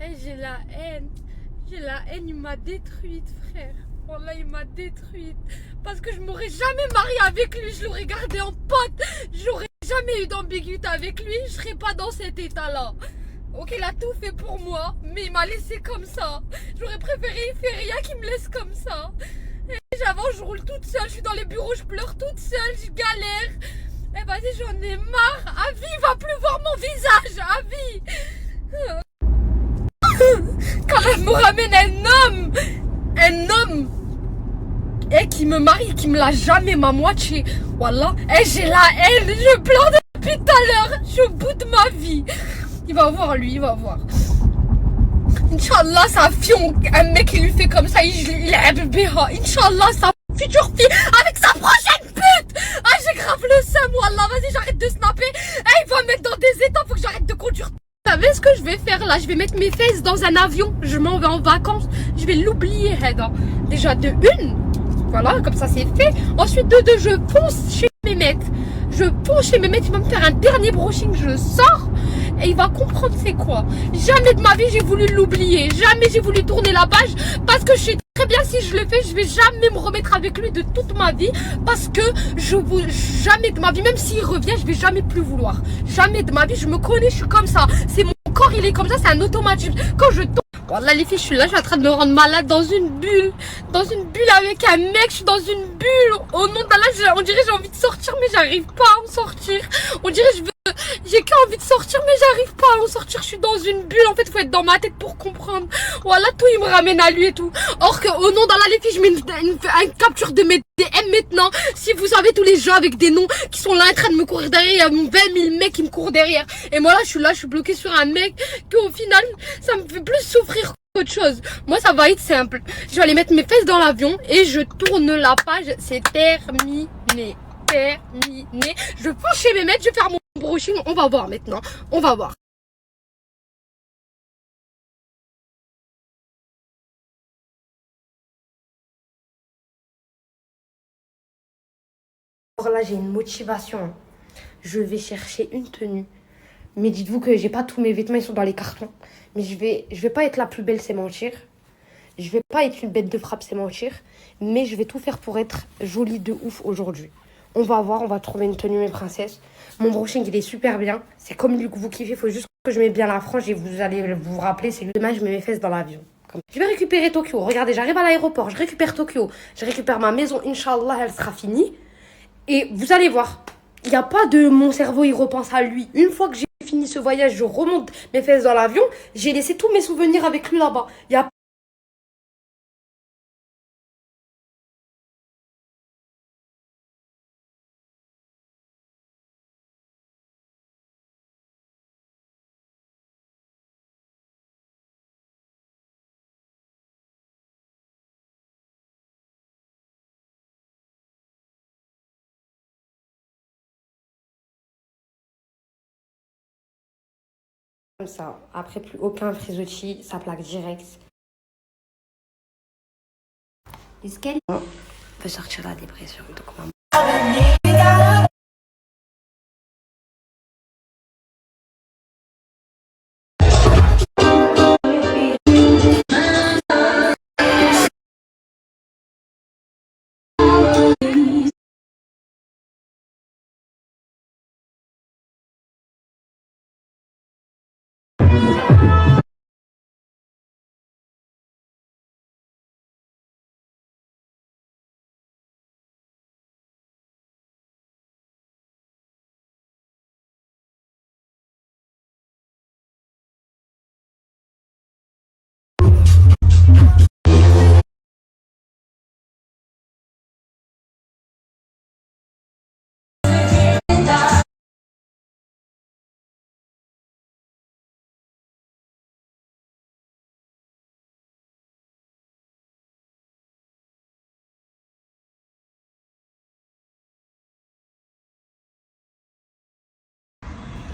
Hey, j'ai la haine. J'ai la haine, il m'a détruite, frère. Wallah, il m'a détruite. Parce que je m'aurais jamais mariée avec lui, je l'aurais gardé en pote. J'aurais jamais eu d'ambiguïté avec lui, je serais pas dans cet état-là. Ok, il a tout fait pour moi, mais il m'a laissé comme ça. J'aurais préféré il fait rien qu'il me laisse comme ça. Et j'avance, je roule toute seule, je suis dans les bureaux, je pleure toute seule, je galère. Eh vas-y, j'en ai marre. À vie, il va plus voir mon visage, à vie. Quand elle me ramène un homme, et qui me marie, qui me l'a jamais ma moitié, voilà, et j'ai la haine, je pleure depuis tout à l'heure, je suis au bout de ma vie. Il va voir lui, il va voir. Inch'Allah, sa fille, un mec qui lui fait comme ça, il est un bébé. Inch'Allah, sa future fille avec sa prochaine pute. Ah, j'ai grave le seum, wallah, vas-y, j'arrête de snapper. Il va me mettre dans des états, faut que j'arrête de conduire. Vous savez ce que je vais faire là? Je vais mettre mes fesses dans un avion, je m'en vais en vacances, je vais l'oublier, Heda. Déjà de une, voilà, comme ça c'est fait. Ensuite de deux, je fonce chez Mehmet. Je fonce chez Mehmet, il va me faire un dernier brushing, je sors. Et il va comprendre c'est quoi. Jamais de ma vie j'ai voulu l'oublier. Jamais j'ai voulu tourner la page. Parce que je sais très bien si je le fais, je vais jamais me remettre avec lui de toute ma vie. Parce que jamais de ma vie, même s'il revient, je vais jamais plus vouloir. Jamais de ma vie, je me connais, je suis comme ça. C'est mon corps, il est comme ça, c'est un automatisme. Quand je tombe, voilà les filles, je suis là, je suis en train de me rendre malade dans une bulle. Dans une bulle avec un mec, je suis dans une bulle. Au nom d'Allah, on dirait j'ai envie de sortir, mais j'arrive pas à en sortir. On dirait j'ai qu'envie de sortir, mais j'arrive pas à en sortir. Je suis dans une bulle. En fait, faut être dans ma tête pour comprendre. Voilà, tout, il me ramène à lui et tout. Or que, au nom d'Allah, les filles, je mets une capture de mes DM maintenant. Si vous savez, tous les gens avec des noms qui sont là en train de me courir derrière, il y a 20 000 mecs qui me courent derrière. Et moi, là, je suis bloquée sur un mec qu'au final, ça me fait plus souffrir qu'autre chose. Moi, ça va être simple. Je vais aller mettre mes fesses dans l'avion et je tourne la page. C'est terminé. Terminé. Je fonce chez mes mecs, je vais faire mon brushing. On va voir maintenant. On va voir. Alors là, j'ai une motivation. Je vais chercher une tenue. Mais dites-vous que j'ai pas tous mes vêtements, ils sont dans les cartons. Mais je vais pas être la plus belle, c'est mentir. Je vais pas être une bête de frappe, c'est mentir. Mais je vais tout faire pour être jolie de ouf aujourd'hui. On va voir, on va trouver une tenue, mes princesses. Mon brushing, il est super bien. C'est comme lui que vous kiffez. Il faut juste que je mette bien la frange et vous allez vous rappeler. C'est demain, je mets mes fesses dans l'avion. Je vais récupérer Tokyo. Regardez, j'arrive à l'aéroport. Je récupère Tokyo. Je récupère ma maison. Inch'Allah, elle sera finie. Et vous allez voir. Il n'y a pas de mon cerveau, il repense à lui. Une fois que j'ai fini ce voyage, je remonte mes fesses dans l'avion. J'ai laissé tous mes souvenirs avec lui là-bas. Il y a comme ça. Après, plus aucun frisottis, ça plaque direct. Est-ce qu'elle peut sortir la dépression? Donc, maman.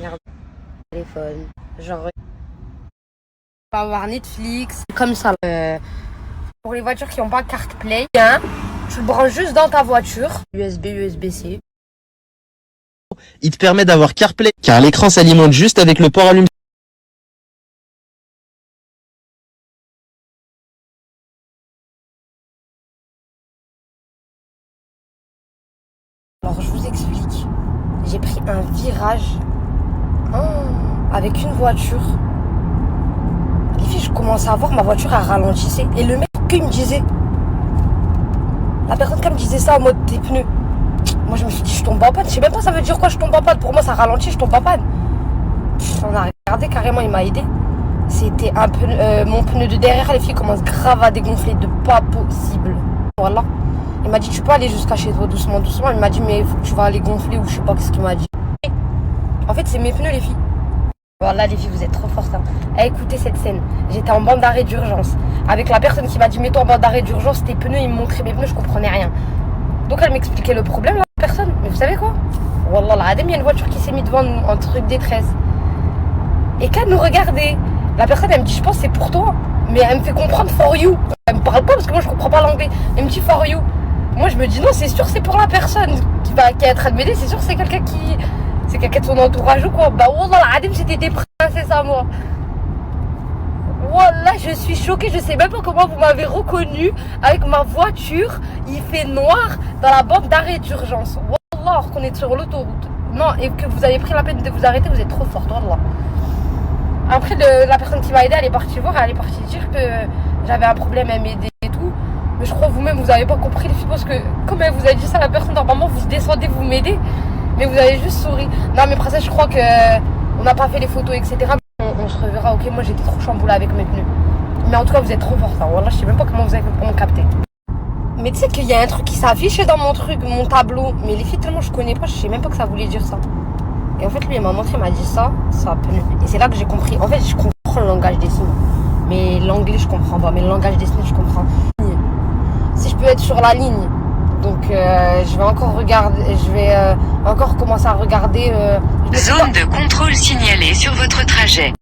Regarde le téléphone. Genre, on va avoir Netflix. Comme ça. Pour les voitures qui n'ont pas carte play, hein, tu le branches juste dans ta voiture. USB, USB-C. Il te permet d'avoir CarPlay, car l'écran s'alimente juste avec le port allumé. j'ai pris un virage avec une voiture. Les filles, je commençais à voir ma voiture, elle ralentissait. Et le mec, qu'il me disait, la personne qui me disait ça en mode tes pneus. Moi, je me suis dit, je tombe en panne. Je sais même pas ça veut dire quoi, je tombe en panne. Pour moi, ça ralentit, je tombe en panne. On a regardé, carrément, il m'a aidé. C'était un pneu, mon pneu de derrière, les filles commencent grave à dégonfler, de pas possible. Voilà. Il m'a dit, tu peux aller jusqu'à chez toi doucement, doucement. Il m'a dit, mais il faut que tu vas aller gonfler ou je sais pas ce qu'il m'a dit. En fait, c'est mes pneus, les filles. Voilà, les filles, vous êtes trop fortes. Hein. Écoutez cette scène. J'étais en bande d'arrêt d'urgence. Avec la personne qui m'a dit, mets-toi en bande d'arrêt d'urgence, tes pneus, il me montrait mes pneus, je comprenais rien. Donc, elle m'expliquait le problème, la personne. Mais vous savez quoi? Wallah, là, il y a une voiture qui s'est mise devant nous, en truc détresse. Et qu'elle nous regardait. La personne, elle me dit, je pense que c'est pour toi. Mais elle me fait comprendre for you. Elle me parle pas parce que moi, je comprends pas l'anglais. Elle me dit for you. Moi, je me dis, non, c'est sûr, c'est pour la personne qui est en train de m'aider. C'est sûr, c'est quelqu'un qui. C'est quelqu'un de son entourage ou quoi. Bah, wallah, l'adem, c'était des princesses à moi. Wallah, je suis choquée. Je sais même pas comment vous m'avez reconnue avec ma voiture. Il fait noir dans la bande d'arrêt d'urgence. Wallah, alors qu'on est sur l'autoroute. Non, et que vous avez pris la peine de vous arrêter, vous êtes trop forte, wallah. Après, la personne qui m'a aidé, elle est partie voir, elle est partie dire que j'avais un problème à m'aider et tout. Mais je crois vous-même, vous n'avez pas compris les filles, parce que comme elle vous a dit ça, la personne, normalement, vous descendez, vous m'aidez. Mais vous avez juste souri. Non, mais princesse, je crois que on n'a pas fait les photos, etc. On se reverra, ok? Moi, j'étais trop chamboulée avec mes pneus. Mais en tout cas, vous êtes trop forte. Hein. Voilà, je sais même pas comment vous avez fait pour me capter. Mais tu sais qu'il y a un truc qui s'affichait dans mon truc, mon tableau. Mais les filles, tellement je connais pas, je sais même pas que ça voulait dire ça. Et en fait, lui, il m'a montré, il m'a dit ça pneu. Et c'est là que j'ai compris. En fait, je comprends le langage des signes. Mais l'anglais, je comprends pas. Mais le langage des signes, je comprends. Si je peux être sur la ligne. Donc, je vais encore regarder. Je vais encore commencer à regarder. Zone de contrôle signalée sur votre trajet.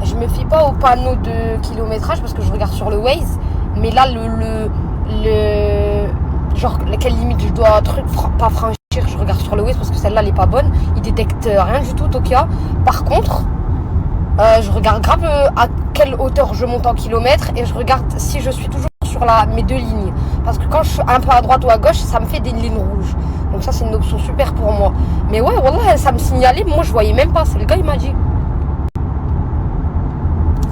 Je me fie pas au panneau de kilométrage parce que je regarde sur le Waze. Mais là, genre, quelle limite je dois pas franchir. Je regarde sur le Waze parce que celle-là elle est pas bonne. Il détecte rien du tout, Tokia. Par contre, je regarde grave à quelle hauteur je monte en kilomètres et je regarde si je suis toujours sur mes deux lignes. Parce que quand je suis un peu à droite ou à gauche, ça me fait des lignes rouges. Donc ça, c'est une option super pour moi. Mais ouais, wallah, ça me signalait. Moi, je voyais même pas. C'est le gars, il m'a dit.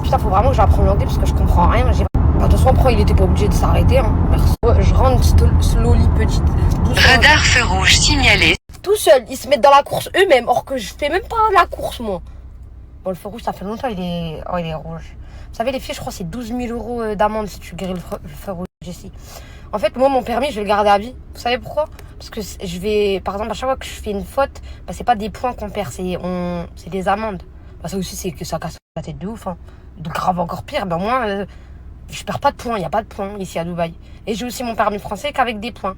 Putain, faut vraiment que j'apprenne l'anglais parce que je comprends rien. Bah, de toute façon, après, il était pas obligé de s'arrêter. Hein. Ouais, je rentre slowly, petite. Doucement. Radar feu rouge signalé. Tout seul, ils se mettent dans la course eux-mêmes. Or que je fais même pas la course, moi. Bon, le feu rouge, ça fait longtemps, il est rouge. Vous savez, les filles, je crois que c'est 12 000 € d'amende si tu grilles le feu rouge ici. En fait, moi, mon permis, je vais le garder à vie. Vous savez pourquoi? Parce que je vais, par exemple, à chaque fois que je fais une faute, bah, c'est pas des points qu'on perd, c'est des amendes. Bah, ça aussi, c'est que ça casse la tête de ouf. Hein. De grave encore pire. Ben, moi, je perds pas de points. Il n'y a pas de points ici à Dubaï. Et j'ai aussi mon permis français qu'avec des points.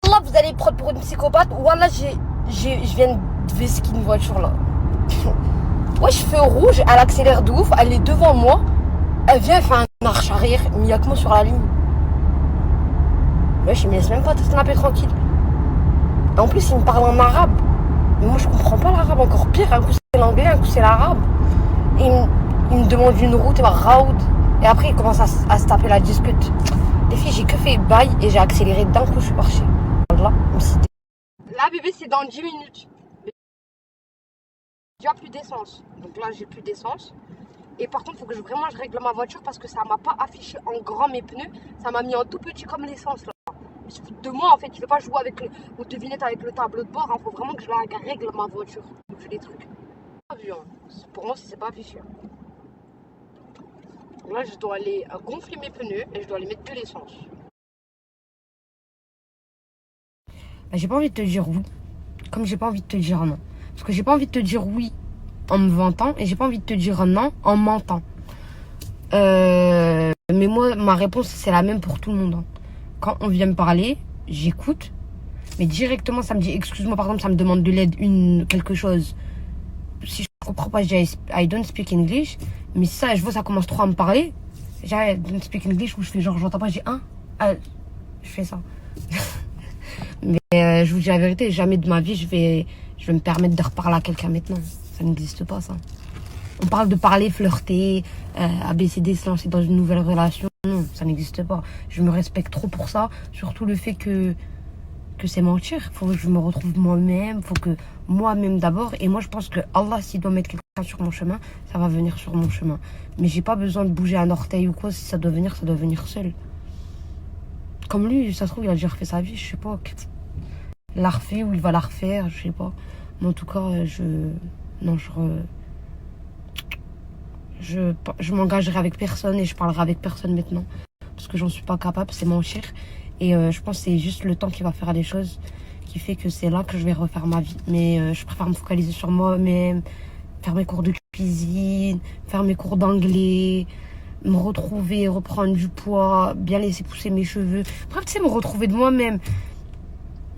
Là, vous allez prendre pour une psychopathe. Voilà, je viens de vesquer une voiture là. Ouais, je fais rouge, elle accélère de ouf, elle est devant moi. Elle vient, elle fait un marche arrière, mais il n'y a que moi sur la ligne. Ouais, je me laisse même pas te snapper tranquille. Et en plus, il me parle en arabe. Mais moi, je comprends pas l'arabe, encore pire. Un coup, c'est l'anglais, un coup, c'est l'arabe. Et il me demande une route, raoud. Et après, il commence à se taper la discute. Les filles, j'ai que fait bail et j'ai accéléré d'un coup, je suis partie. Là, bébé, c'est dans 10 minutes. J'ai plus d'essence. Donc là, j'ai plus d'essence. Et par contre, il faut que vraiment je règle ma voiture parce que ça m'a pas affiché en grand mes pneus. Ça m'a mis en tout petit comme l'essence là. Il se fout de moi en fait. Il ne veut pas jouer avec aux devinettes avec le tableau de bord. Il faut vraiment que je la règle ma voiture. Je fais des trucs. Pas vu, hein. Pour moi, c'est pas affiché. Là, je dois aller gonfler mes pneus et je dois aller mettre de l'essence. Bah, j'ai pas envie de te dire oui. Comme j'ai pas envie de te dire non. Parce que j'ai pas envie de te dire oui en me vantant et j'ai pas envie de te dire non en mentant. Mais moi, ma réponse, c'est la même pour tout le monde. Hein. Quand on vient me parler, j'écoute. Mais directement, ça me dit, excuse-moi, par exemple, ça me demande de l'aide, quelque chose. Si je comprends pas, je dis, I don't speak English. Mais ça, je vois, ça commence trop à me parler. J'ai I don't speak English, ou je fais genre, j'entends pas, je dis, je fais ça. Mais je vous dis la vérité, jamais de ma vie, je vais me permettre de reparler à quelqu'un maintenant. Ça n'existe pas, ça. On parle de parler, flirter, ABCD, se lancer dans une nouvelle relation. Non, ça n'existe pas. Je me respecte trop pour ça. Surtout le fait que que c'est mentir. Faut que je me retrouve moi-même, faut que moi-même d'abord. Et moi, je pense que Allah, s'il doit mettre quelqu'un sur mon chemin, ça va venir sur mon chemin. Mais j'ai pas besoin de bouger un orteil ou quoi. Si ça doit venir seul. Comme lui, ça se trouve, il a déjà refait sa vie, je sais pas. Il l'a refait ou il va la refaire, je sais pas. Mais en tout cas, je m'engagerai avec personne et je parlerai avec personne maintenant. Parce que j'en suis pas capable, c'est mentir. Et je pense que c'est juste le temps qui va faire les choses, qui fait que c'est là que je vais refaire ma vie. Mais je préfère me focaliser sur moi-même, faire mes cours de cuisine, faire mes cours d'anglais, me retrouver, reprendre du poids, bien laisser pousser mes cheveux. Bref, tu sais, me retrouver de moi-même,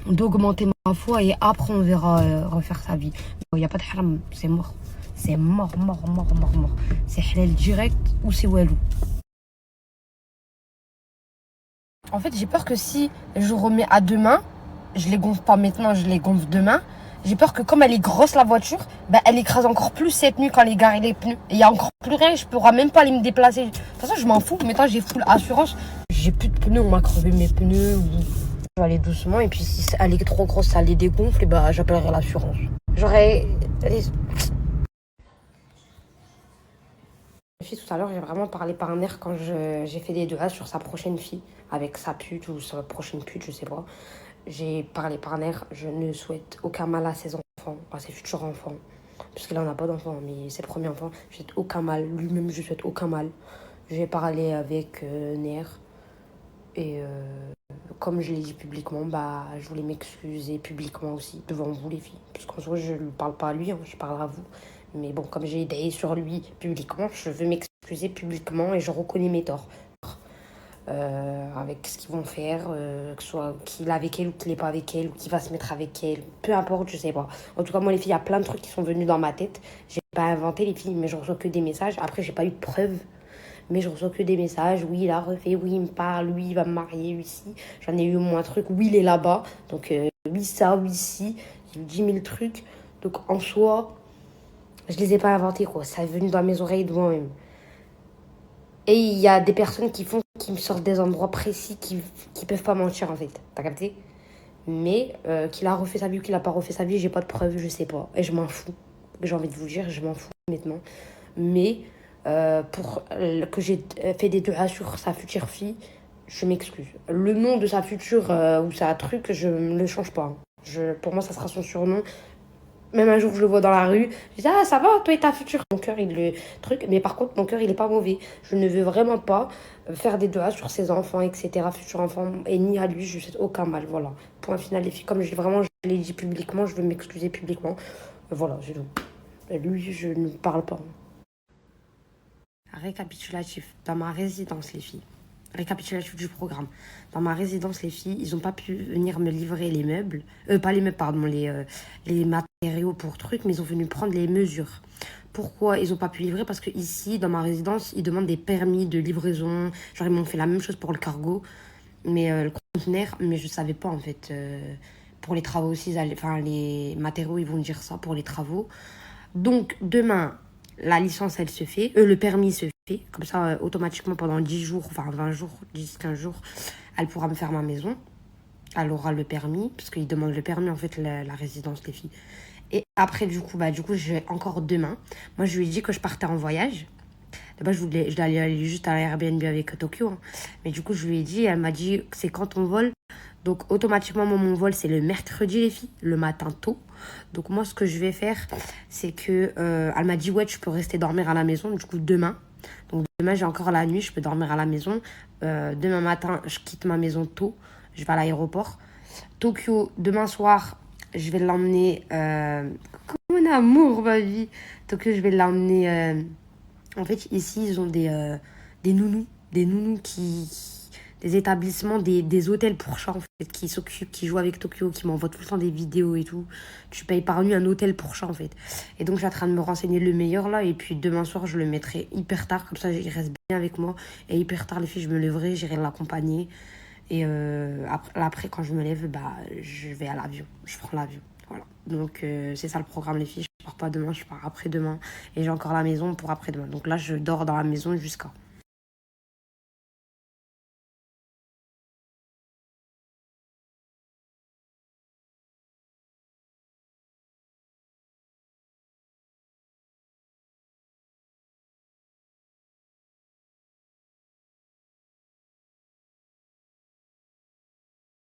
d'augmenter ma foi et après on verra refaire sa vie. Il n'y a pas de haram, c'est mort. C'est mort. C'est halal direct ou c'est walou. En fait, j'ai peur que si je remets à demain, je les gonfle pas maintenant, je les gonfle demain. J'ai peur que comme elle est grosse la voiture, bah, elle écrase encore plus cette nuit quand elle gare les pneus. Et il y a encore plus rien, je pourrai même pas aller me déplacer. De toute façon, je m'en fous. Maintenant, j'ai full assurance. J'ai plus de pneus, on m'a crevé mes pneus. Je vais aller doucement. Et puis, si elle est trop grosse, ça les dégonfle, et bah, j'appellerai l'assurance. J'aurais. Tout à l'heure, j'ai vraiment parlé par un air quand j'ai fait des deux sur sa prochaine fille, avec sa pute ou sa prochaine pute, je sais pas. J'ai parlé par un air, je ne souhaite aucun mal à ses enfants, à ses futurs enfants. Parce qu'il n'en a pas d'enfants, mais ses premiers enfants, je souhaite aucun mal. Lui-même, je souhaite aucun mal. J'ai parlé avec Ner. Et comme je l'ai dit publiquement, bah, je voulais m'excuser publiquement aussi, devant vous les filles. Puisqu'en soi, je ne parle pas à lui, hein, je parle à vous. Mais bon, comme j'ai aidé sur lui publiquement, je veux m'excuser publiquement et je reconnais mes torts. Avec ce qu'ils vont faire, que ce soit qu'il est avec elle ou qu'il n'est pas avec elle, ou qu'il va se mettre avec elle, peu importe, je sais pas. En tout cas, moi, les filles, il y a plein de trucs qui sont venus dans ma tête. J'ai pas inventé les filles, mais je reçois que des messages. Après, j'ai pas eu de preuves, mais je reçois que des messages. Oui, il a refait, oui, il me parle, oui, il va me marier, oui, si. J'en ai eu au moins un truc, oui, il est là-bas. Donc, oui, ça, oui, si. J'ai eu 10 000 trucs. Donc, en soi, je les ai pas inventés, quoi. Ça est venu dans mes oreilles de moi-même. Et il y a des personnes qui me sortent des endroits précis qui peuvent pas mentir, en fait. T'as capté? Mais qu'il a refait sa vie ou qu'il a pas refait sa vie, j'ai pas de preuves, je sais pas. Et je m'en fous. J'ai envie de vous dire, je m'en fous maintenant. Mais pour que j'ai fait des duas sur sa future fille, je m'excuse. Le nom de sa future ou sa truc, je ne le change pas. Pour moi, ça sera son surnom. Même un jour, je le vois dans la rue, je dis, ah, ça va, toi et ta future. Mon cœur, il le truc. Mais par contre, mon cœur, il est pas mauvais. Je ne veux vraiment pas faire des doigts sur ses enfants, etc., futurs enfants. Et ni à lui, je ne souhaite aucun mal. Voilà. Point final, les filles. Comme je l'ai dit publiquement, je veux m'excuser publiquement. Voilà, c'est tout. Et lui, je ne parle pas. Récapitulatif. Dans ma résidence, les filles. Récapitulatif du programme. Dans ma résidence, les filles, ils n'ont pas pu venir me livrer les meubles. Pas les meubles, pardon, les matériaux pour trucs, mais ils ont venu prendre les mesures. Pourquoi ils n'ont pas pu livrer? Parce que ici, dans ma résidence, ils demandent des permis de livraison. Genre, ils m'ont fait la même chose pour le cargo, mais le conteneur, mais je ne savais pas, en fait. Pour les travaux aussi, les matériaux, ils vont dire ça pour les travaux. Donc, demain, la licence, elle se fait. Le permis se fait. Comme ça, automatiquement, pendant 10 jours, enfin 20 jours, 10-15 jours, elle pourra me faire ma maison. Elle aura le permis, parce qu'ils demandent le permis, en fait, la résidence, les filles. Et après, du coup, je vais encore demain. Moi, je lui ai dit que je partais en voyage. D'abord, je voulais aller juste à Airbnb avec Tokyo. Hein. Mais du coup, je lui ai dit, elle m'a dit, c'est quand ton vol? Donc, automatiquement, mon vol, c'est le mercredi, les filles, le matin tôt. Donc, moi, ce que je vais faire, c'est que... elle m'a dit, ouais, tu peux rester dormir à la maison. Du coup, demain. Donc, demain, j'ai encore la nuit, je peux dormir à la maison. Demain matin, je quitte ma maison tôt. Je vais à l'aéroport. Tokyo, demain soir, je vais l'emmener... Comme mon amour, ma vie. Tokyo, je vais l'emmener... En fait, ici, ils ont des nounous. Des nounous des établissements, des hôtels pour chats, en fait, qui s'occupent, qui jouent avec Tokyo, qui m'envoient tout le temps des vidéos et tout. Tu payes par nuit un hôtel pour chat, en fait. Et donc, je suis en train de me renseigner le meilleur, là. Et puis, demain soir, je le mettrai hyper tard. Comme ça, il reste bien avec moi. Et hyper tard, les filles, je me lèverai, j'irai l'accompagner. Et après, quand je me lève, je vais à l'avion. Je prends l'avion. Voilà. Donc, c'est ça le programme, les filles. Je pars pas demain, je pars après-demain. Et j'ai encore la maison pour après-demain. Donc là, je dors dans la maison jusqu'à...